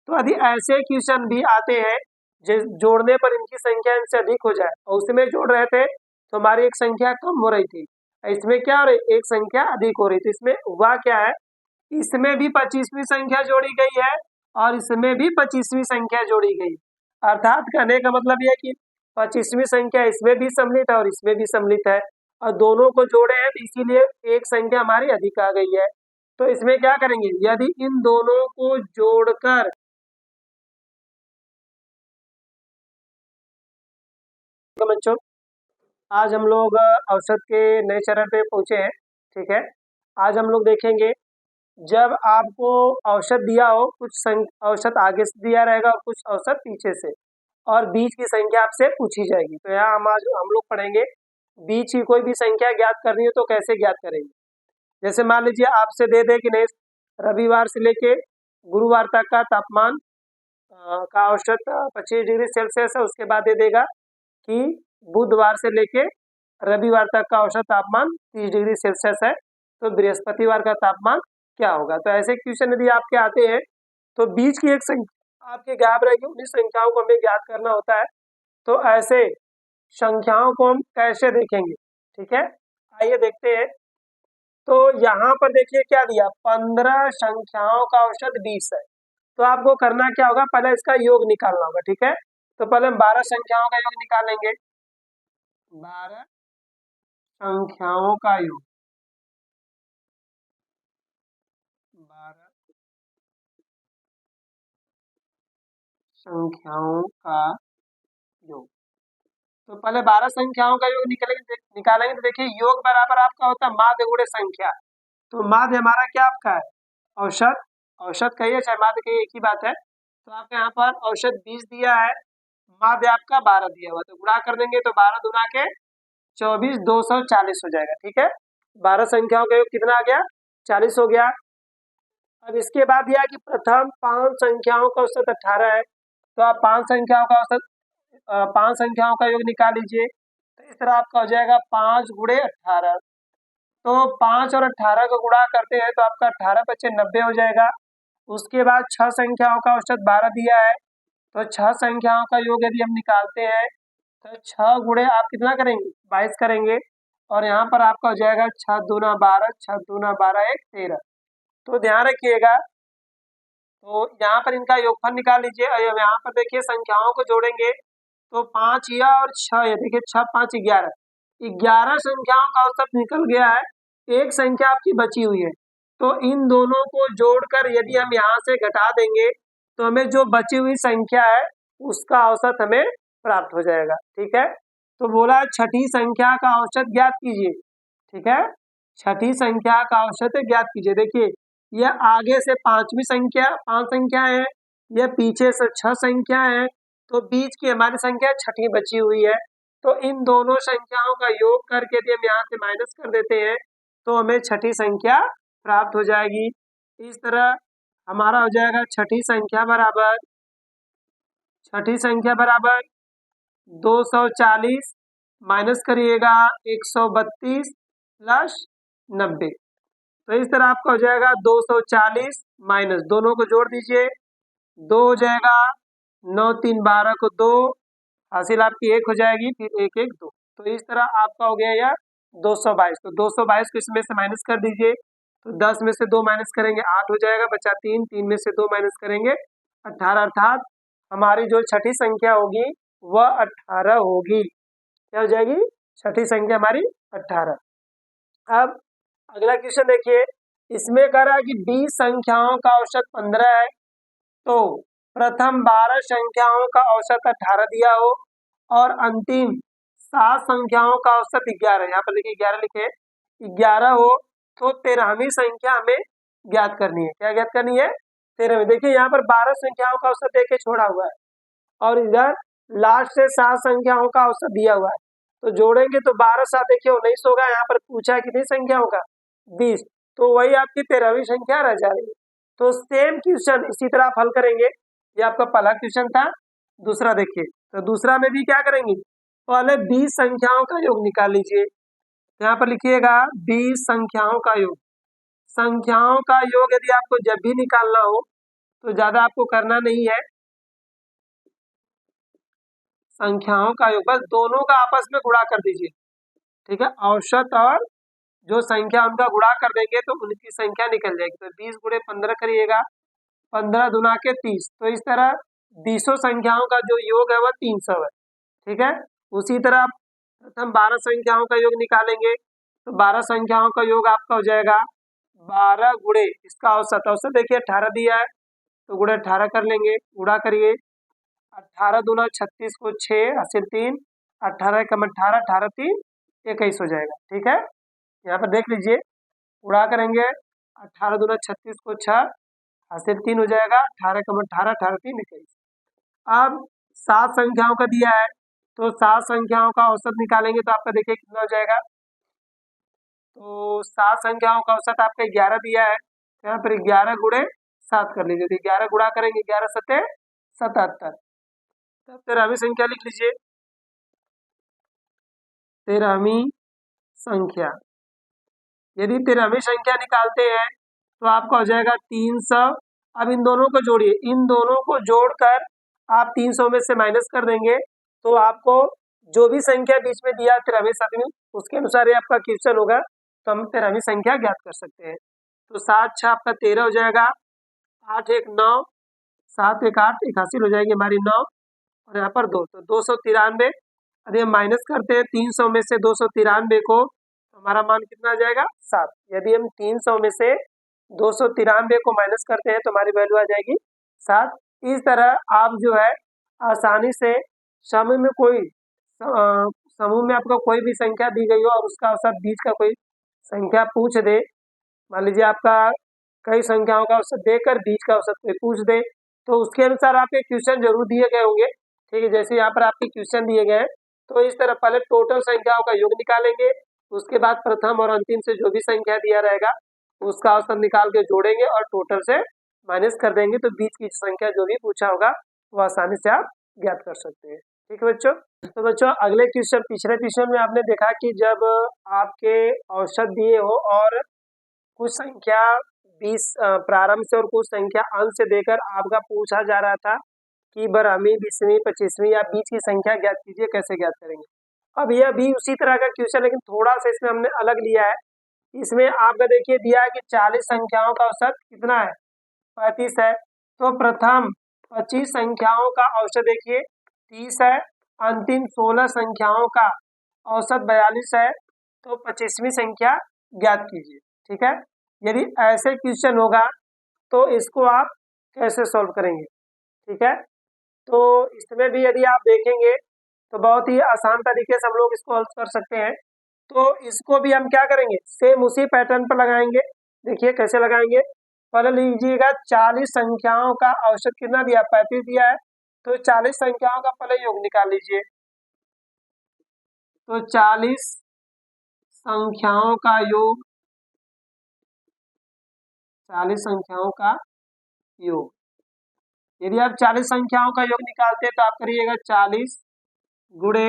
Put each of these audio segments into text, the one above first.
तो यदि ऐसे क्वेश्चन भी आते हैं जोड़ने पर इनकी संख्या इनसे अधिक हो जाए और उसमें जोड़ रहे थे तो हमारी एक संख्या कम हो रही थी, इसमें क्या हो रही, एक संख्या अधिक हो रही थी। इसमें हुआ क्या है, इसमें भी 25वीं संख्या जोड़ी गई है और इसमें भी 25वीं संख्या जोड़ी गई। अर्थात कहने का मतलब यह है कि 25वीं संख्या इसमें भी सम्मिलित है और इसमें भी सम्मिलित है और दोनों को जोड़े हैं तो इसीलिए एक संख्या हमारी अधिक आ गई है। तो इसमें क्या करेंगे, यदि इन दोनों को जोड़कर बच्चों आज हम लोग औसत के नए चरण पे पहुंचे हैं। ठीक है, आज हम लोग देखेंगे जब आपको औसत दिया हो, कुछ औसत आगे से दिया रहेगा और कुछ औसत पीछे से और बीच की संख्या आपसे पूछी जाएगी। तो यहाँ हम लोग पढ़ेंगे बीच की कोई भी संख्या ज्ञात करनी हो तो कैसे ज्ञात करेंगे। जैसे मान लीजिए आपसे दे दे कि नहीं रविवार से लेके गुरुवार तक का तापमान का औसत 25 डिग्री सेल्सियस है, उसके बाद दे देगा कि बुधवार से लेके रविवार तक का औसत तापमान 30 डिग्री सेल्सियस है, तो बृहस्पतिवार का तापमान क्या होगा। तो ऐसे क्वेश्चन यदि आपके आते हैं तो बीच की एक संख्या आपके गायब रहेगी, उन्हीं संख्याओं को हमें ज्ञात करना होता है। तो ऐसे संख्याओं को हम कैसे देखेंगे, ठीक है, आइए देखते हैं। तो यहाँ पर देखिए क्या दिया, 15 संख्याओं का औसत 20 है। तो आपको करना क्या होगा, पहले इसका योग निकालना होगा। ठीक है, तो पहले हम 12 संख्याओं का योग निकालेंगे। 12 संख्याओं का योग, 12 संख्याओं का योग। तो पहले 12 संख्याओं का योग निकालेंगे तो देखिए योग बराबर आपका होता है माध्य गुणे संख्या। तो माध्य हमारा क्या आपका है, औसत, औसत कहिए चाहे माध्य कहिए एक ही बात है। तो आपके यहाँ पर औसत 20 दिया है, माध्य आपका 12 दिया हुआ, तो गुणा कर देंगे तो 12 दूना के 24, 240 हो जाएगा। ठीक है, 12 संख्याओं का योग कितना आ गया, 40 हो गया। अब इसके बाद यह कि प्रथम 5 संख्याओं का औसत 18 है, तो आप 5 संख्याओं का औसत 5 संख्याओं का योग निकाल लीजिए। तो इस तरह आपका हो जाएगा 5 गुणे 18। तो 5 और 18 को गुणा करते हैं तो आपका 18 × 5 = 90 हो जाएगा। उसके बाद 6 संख्याओं का औसत 12 दिया है, तो 6 संख्याओं का योग यदि हम निकालते हैं तो 6 गुणे आप कितना करेंगे, 22 करेंगे। और यहाँ पर आपका हो जाएगा 6 दूना 12, 6 दूना 12 1 13। तो ध्यान रखिएगा, तो यहाँ पर इनका योगफल निकाल लीजिए। और यहाँ पर देखिए संख्याओं को जोड़ेंगे तो 5 या और 6, ये देखिए 6 5 11, 11 संख्याओं का औसत निकल गया है, एक संख्या आपकी बची हुई है। तो इन दोनों को जोड़कर यदि हम यहाँ से घटा देंगे तो हमें जो बची हुई संख्या है उसका औसत हमें प्राप्त हो जाएगा। ठीक है, तो बोला छठी संख्या का औसत ज्ञात कीजिए। ठीक है, छठी संख्या का औसत ज्ञात कीजिए। देखिए यह आगे से 5वीं संख्या, 5 संख्या है, यह पीछे से 6 संख्या है, तो बीच की हमारी संख्या छठी बची हुई है। तो इन दोनों संख्याओं का योग करके यदि हम यहाँ से माइनस कर देते हैं तो हमें छठी संख्या प्राप्त हो जाएगी। इस तरह हमारा हो जाएगा छठी संख्या बराबर 240 माइनस करिएगा 132 + 90। तो इस तरह आपका हो जाएगा 240 माइनस, दोनों को जोड़ दीजिए, 2 हो जाएगा, 9 3 12 को 2, हासिल आपकी 1 हो जाएगी, फिर 1 1 2। तो इस तरह आपका हो गया यह 222। तो 222 को इसमें से माइनस कर दीजिए, तो 10 में से 2 माइनस करेंगे 8 हो जाएगा, बचा 3, 3 में से 2 माइनस करेंगे 18। अर्थात हमारी जो छठी संख्या होगी वह 18 होगी। क्या हो जाएगी, छठी संख्या हमारी 18। अब अगला क्वेश्चन देखिए, इसमें कह रहा है कि 20 संख्याओं का औसत 15 है, तो प्रथम 12 संख्याओं का औसत 18 दिया हो और अंतिम 7 संख्याओं का औसत 11, यहाँ पर देखिए 11 लिखे, 11 हो, तो 13वीं संख्या हमें ज्ञात करनी है। क्या ज्ञात करनी है, 13वीं। देखिए यहाँ पर 12 संख्याओं का औसत देके छोड़ा हुआ है और इधर लास्ट से 7 संख्याओं का औसत दिया हुआ है, तो जोड़ेंगे तो 12 7 देखिए 19 होगा। यहाँ पर पूछा है कितनी संख्याओं का, 20, तो वही आपकी 13वीं संख्या रह जा रही है। तो सेम क्वेश्चन इसी तरह आप हल करेंगे। ये आपका पहला क्वेश्चन था। दूसरा देखिए, तो दूसरा में भी क्या करेंगे, पहले 20 संख्याओं का योग निकाल लीजिए। यहाँ पर लिखिएगा 20 संख्याओं का योग। संख्याओं का योग यदि आपको जब भी निकालना हो तो ज़्यादा आपको करना नहीं है। संख्याओं का योग, बस दोनों का आपस में गुणा कर दीजिए, ठीक है। औसत और जो संख्या उनका गुणा कर देंगे तो उनकी संख्या निकल जाएगी। तो 20 गुणे 15 करिएगा, 15 दुना के 30। तो इस तरह 200 संख्याओं का जो योग है वह 300 है, ठीक है। उसी तरह प्रथम 12 संख्याओं का योग निकालेंगे, तो 12 संख्याओं का योग आपका हो जाएगा 12 गुणे इसका औसत। औसत देखिए 18 दिया है, तो गुणे 18 कर लेंगे, गुणा करिए। 18 दूना 36 को 6 हासिल 3, 18 कम 18, 18 3 21 हो जाएगा, ठीक है। यहाँ पर देख लीजिए, गुणा करेंगे, 18 दूना 36 को 6 हासिल 3 हो जाएगा, 18 कम 18, 18 3 21। अब 7 संख्याओं का दिया है, तो 7 संख्याओं का औसत निकालेंगे तो आपका देखिए कितना हो जाएगा। तो 7 संख्याओं का औसत आपका 11 दिया है, तो यहाँ पर 11 गुणे 7 कर लीजिए। तो 11 गुणा करेंगे, 11 सत्ते 77। तब 13वीं संख्या लिख लीजिए, 13वीं संख्या। यदि 13वीं संख्या निकालते हैं तो आपका हो जाएगा 300। अब इन दोनों को जोड़िए, इन दोनों को जोड़कर आप 300 में से माइनस कर देंगे तो आपको जो भी संख्या बीच में दिया 13वीं 7वीं उसके अनुसार ही आपका क्वेश्चन होगा, तो हम 13वीं संख्या ज्ञात कर सकते हैं। तो 7 6 आपका 13 हो जाएगा, 8 1 9, 7 1 8, 81 हो जाएगी हमारी 9, और यहाँ पर 2, तो 293। यदि हम माइनस करते हैं 300 में से 293 को, हमारा मान कितना आ जाएगा 7। यदि हम 300 में से 293 को माइनस करते हैं तो हमारी वैल्यू आ जाएगी 7। इस तरह आप जो है आसानी से समूह में कोई समूह में आपको कोई भी संख्या दी गई हो और उसका औसत बीच का कोई संख्या पूछ दे, मान लीजिए आपका कई संख्याओं का औसत देकर बीच का औसत कोई पूछ दे, तो उसके अनुसार आपके क्वेश्चन जरूर दिए गए होंगे, ठीक है। जैसे यहाँ पर आपके क्वेश्चन दिए गए हैं, तो इस तरह पहले टोटल संख्याओं का योग निकालेंगे, उसके बाद प्रथम और अंतिम से जो भी संख्या दिया रहेगा उसका औसत निकाल के जोड़ेंगे और टोटल से माइनस कर देंगे, तो बीच की संख्या जो भी पूछा होगा वो आसानी से आप ज्ञात कर सकते हैं, ठीक है बच्चों। तो बच्चों अगले क्वेश्चन, पिछले क्वेश्चन में आपने देखा कि जब आपके औसत दिए हो और कुछ संख्या 20 प्रारंभ से और कुछ संख्या अंत से देकर आपका पूछा जा रहा था कि 12वीं 20वीं 25वीं या बीच की संख्या ज्ञात कीजिए, कैसे ज्ञात करेंगे। अब यह भी उसी तरह का क्वेश्चन, लेकिन थोड़ा सा इसमें हमने अलग लिया है। इसमें आपका देखिए दिया है कि 40 संख्याओं का औसत कितना है 35 है, तो प्रथम 25 संख्याओं का औसत देखिए 30 है, अंतिम 16 संख्याओं का औसत 42 है, तो 25वीं संख्या ज्ञात कीजिए, ठीक है। यदि ऐसे क्वेश्चन होगा तो इसको आप कैसे सॉल्व करेंगे, ठीक है। तो इसमें भी यदि आप देखेंगे तो बहुत ही आसान तरीके से हम लोग इसको हल कर सकते हैं। तो इसको भी हम क्या करेंगे, सेम उसी पैटर्न पर लगाएंगे। देखिए कैसे लगाएंगे, पहले लीजिएगा 40 संख्याओं का औसत कितना दिया 35 दिया है, तो 40 संख्याओं का पहले योग निकाल लीजिए। तो 40 संख्याओं का योग, 40 संख्याओं का योग, यदि आप 40 संख्याओं का योग निकालते हैं तो आप करिएगा 40 गुणे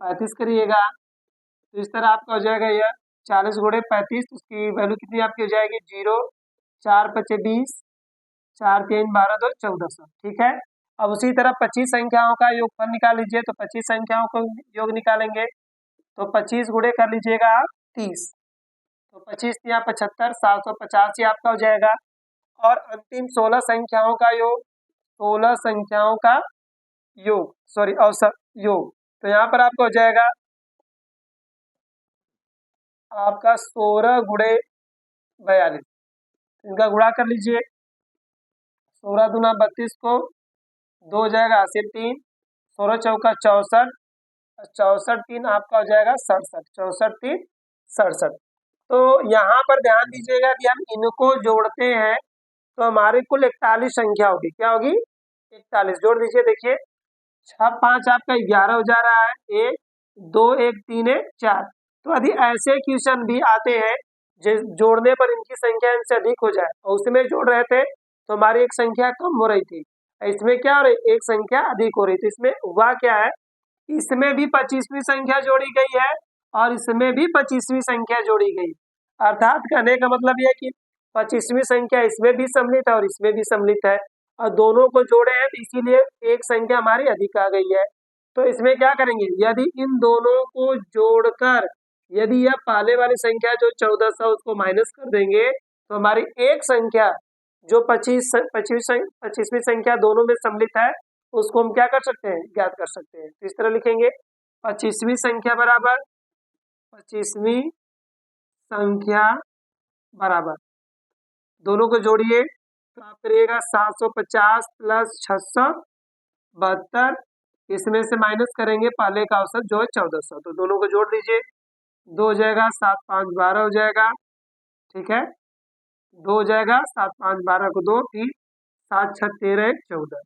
35 करिएगा, तो इस तरह आपका हो जाएगा यह 40 गुणे 35, उसकी वैल्यू कितनी आपकी हो जाएगी 0, 4 5 20, 4 3 12 2 1400, ठीक है। अब उसी तरह 25 संख्याओं का योगफल निकाल लीजिए, तो 25 संख्याओं को योग निकालेंगे तो 25 गुणे कर लीजिएगा आप 30, तो 25 या 75, 785 आपका हो जाएगा। और अंतिम 16 संख्याओं का योग, 16 संख्याओं का योग, सॉरी औसत योग, तो यहाँ पर आपका हो जाएगा आपका 16 गुणे 42, इनका गुणा कर लीजिए, 16 दूना 32 को 2 हो जाएगा हासिल 3, 16 चौका 64, 64 3 आपका हो जाएगा 67, 64 3 67। तो यहाँ पर ध्यान दीजिएगा कि हम इनको जोड़ते हैं तो हमारी कुल 41 संख्या होगी, क्या होगी 41, जोड़ दीजिए। देखिए 6 5 आपका 11 हो जा रहा है, 1 2 1 3 1 4। तो यदि ऐसे क्वेश्चन भी आते हैं जोड़ने पर इनकी संख्या इनसे अधिक हो जाए और उसमें जोड़ रहे थे तो हमारी एक संख्या कम हो रही थी, इसमें क्या हो रही, एक संख्या अधिक हो रही थी। इसमें हुआ क्या है, इसमें भी 25वीं संख्या जोड़ी गई है और इसमें भी 25वीं संख्या जोड़ी गई। अर्थात कहने का मतलब यह है कि 25वीं संख्या इसमें भी सम्मिलित है और इसमें भी सम्मिलित है और दोनों को जोड़े हैं तो इसीलिए एक संख्या हमारी अधिक आ गई है। तो इसमें क्या करेंगे, यदि इन दोनों को जोड़कर यदि यह पहले वाली संख्या जो 1400 उसको माइनस कर देंगे तो हमारी एक संख्या जो 25वीं संख्या दोनों में सम्मिलित है उसको हम क्या कर सकते हैं, ज्ञात कर सकते हैं। तो इस तरह लिखेंगे 25वीं संख्या बराबर 25वीं संख्या बराबर, दोनों को जोड़िए तो आप करिएगा 750 प्लस 672, इसमें से माइनस करेंगे पहले का औसत जो है 1400, तो दोनों को जोड़ दीजिए, 2 हो जाएगा 7 5 12 हो जाएगा, ठीक है, 2 हो जाएगा 7 5 12 को 2, फिर 7 6 13 14।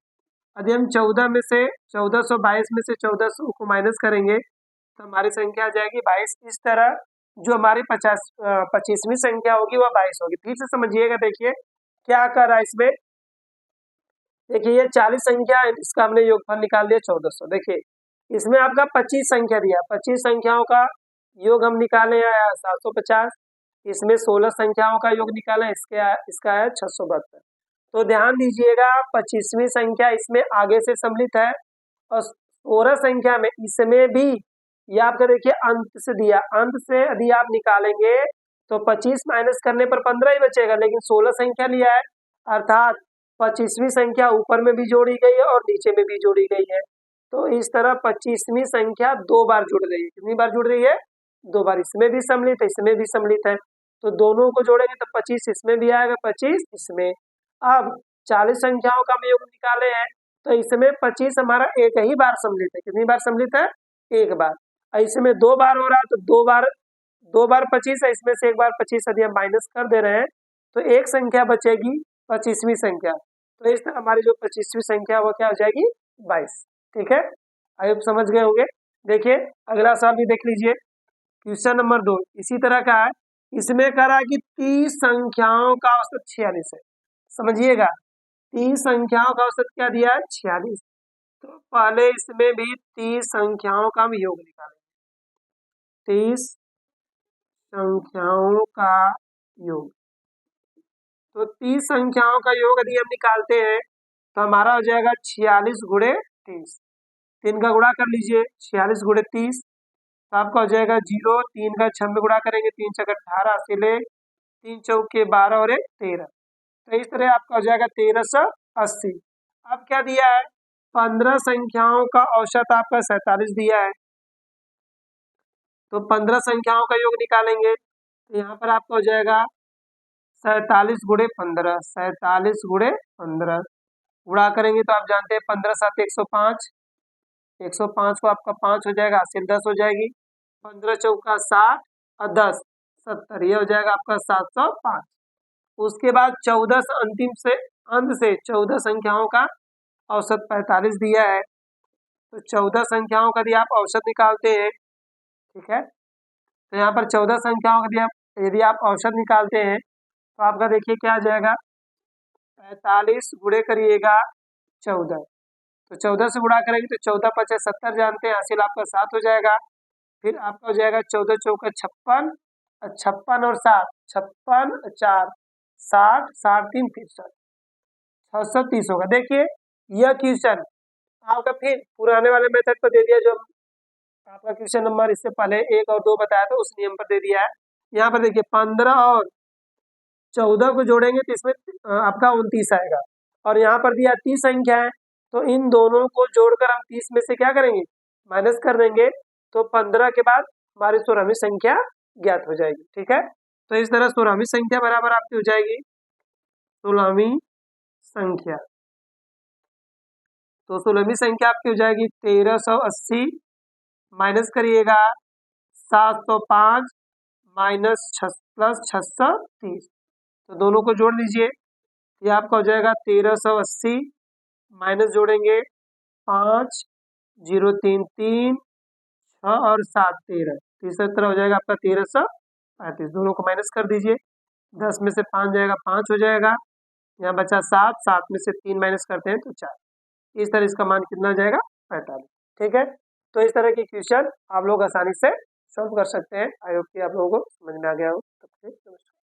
यदि हम 14 में से 1422 में से 1400 को माइनस करेंगे तो हमारी संख्या आ जाएगी 22। इस तरह जो हमारी 25वीं संख्या होगी वह 22 होगी। फिर से समझिएगा, देखिए क्या कर रहा है इसमें, देखिए ये 40 संख्या है, इसका हमने योगफल निकाल दिया 1400। देखिए इसमें आपका 25 संख्या दिया, 25 संख्याओं का योग हम निकाले आया 750, इसमें 16 संख्याओं का योग निकाला इसका आया 672। तो ध्यान दीजिएगा 25वीं संख्या इसमें आगे से सम्मिलित है और 16 संख्या में इसमें भी ये आपका देखिए अंत से दिया, अंत से यदि आप निकालेंगे तो 25 माइनस करने पर 15 ही बचेगा, लेकिन 16 संख्या लिया है अर्थात 25वीं संख्या ऊपर में भी जोड़ी गई है और नीचे में भी जोड़ी गई है। तो इस तरह 25वीं संख्या 2 बार जुड़ रही है। कितनी बार जुड़ रही है, 2 बार, इसमें भी सम्मिलित है इसमें भी सम्मिलित है, तो दोनों को जोड़ेंगे तो 25 इसमें भी आएगा 25 इसमें। अब 40 संख्याओं का हम योग निकाले हैं तो इसमें 25 हमारा एक ही बार सम्मिलित है। कितनी बार सम्मिलित है, एक बार। इसमें 2 बार हो रहा है तो 2 बार 25 है, इसमें से एक बार 25 यदि हम माइनस कर दे रहे हैं तो एक संख्या बचेगी 25वीं संख्या। तो इस तरह हमारी जो 25वीं संख्या वो क्या हो जाएगी, 22। ठीक है, आई होप समझ गए होंगे। देखिए अगला सवाल भी देख लीजिए, क्वेश्चन नंबर 2 इसी तरह का है। इसमें कह रहा है कि 30 संख्याओं का औसत 46 है। समझिएगा 30 संख्याओं का औसत क्या दिया है, 46। तो पहले इसमें भी 30 संख्याओं का हम योग निकालेंगे, 30 संख्याओं का योग। तो 30 संख्याओं का योग यदि हम निकालते हैं तो हमारा हो जाएगा 46 गुणे 30, 3 का गुणा कर लीजिए, 46 गुणे 30 तो आपका हो जाएगा 0, 3 का 6 में गुणा करेंगे, 3 छक 18 से ले 3 चौके 12 और 1 13, तो इस तरह आपका हो जाएगा 1380। अब क्या दिया है, 15 संख्याओं का औसत आपका 47 दिया है, तो 15 संख्याओं का योग निकालेंगे तो यहाँ पर आपका हो जाएगा 47 गुणे 15, 47 गुणे 15 गुणा करेंगे तो आप जानते हैं 15 7 105, 105 को आपका 5 हो जाएगा, 80 10 हो जाएगी, 15 चौका 60 और 10 70, ये हो जाएगा आपका 705। उसके बाद 14 से अंतिम से अंत से 14 संख्याओं का औसत 45 दिया है, तो 14 संख्याओं का यदि आप औसत निकालते हैं, ठीक है, तो यहाँ पर 14 संख्याओं का यदि आप औसत निकालते हैं तो आपका देखिए क्या आ जाएगा, 45 गुणे करिएगा 14, तो 14 से गुणा करेंगे तो 14 5 70 जानते हैं, हासिल आपका 7 हो जाएगा, फिर आपका हो जाएगा 14 चौका 56, 56 और 7 56 4 60 60 3 63 630 होगा। देखिए यह क्वेश्चन आपका फिर पुराने वाले मेथड पर दे दिया, जो आपका क्वेश्चन नंबर इससे पहले 1 और 2 बताया था उस नियम पर दे दिया है। यहाँ पर देखिए 15 और 14 को जोड़ेंगे तो इसमें आपका 29 आएगा, और यहाँ पर दिया 30 संख्या है तो इन दोनों को जोड़कर हम 30 में से क्या करेंगे, माइनस कर देंगे, तो 15 के बाद हमारी 16वीं संख्या ज्ञात हो जाएगी। ठीक है, तो इस तरह 16वीं संख्या बराबर आपकी हो जाएगी 16वीं संख्या, तो 16वीं संख्या आपकी हो जाएगी 1380 माइनस करिएगा 705 माइनस प्लस 630, तो दोनों को जोड़ लीजिए, ये आपका हो जाएगा 1380 माइनस जोड़ेंगे 5 0 3 3 6 और 7 13, तीसरा तरह हो जाएगा आपका 1335, दोनों को माइनस कर दीजिए, 10 में से 5 जाएगा 5 हो जाएगा, यहाँ बचा 7, 7 में से 3 माइनस करते हैं तो 4, इस तरह इसका मान कितना जाएगा 45। ठीक है, तो इस तरह के क्वेश्चन आप लोग आसानी से सॉल्व कर सकते हैं। आई होप कि आप लोगों को समझ में आ गया हो। ठीक, नमस्कार।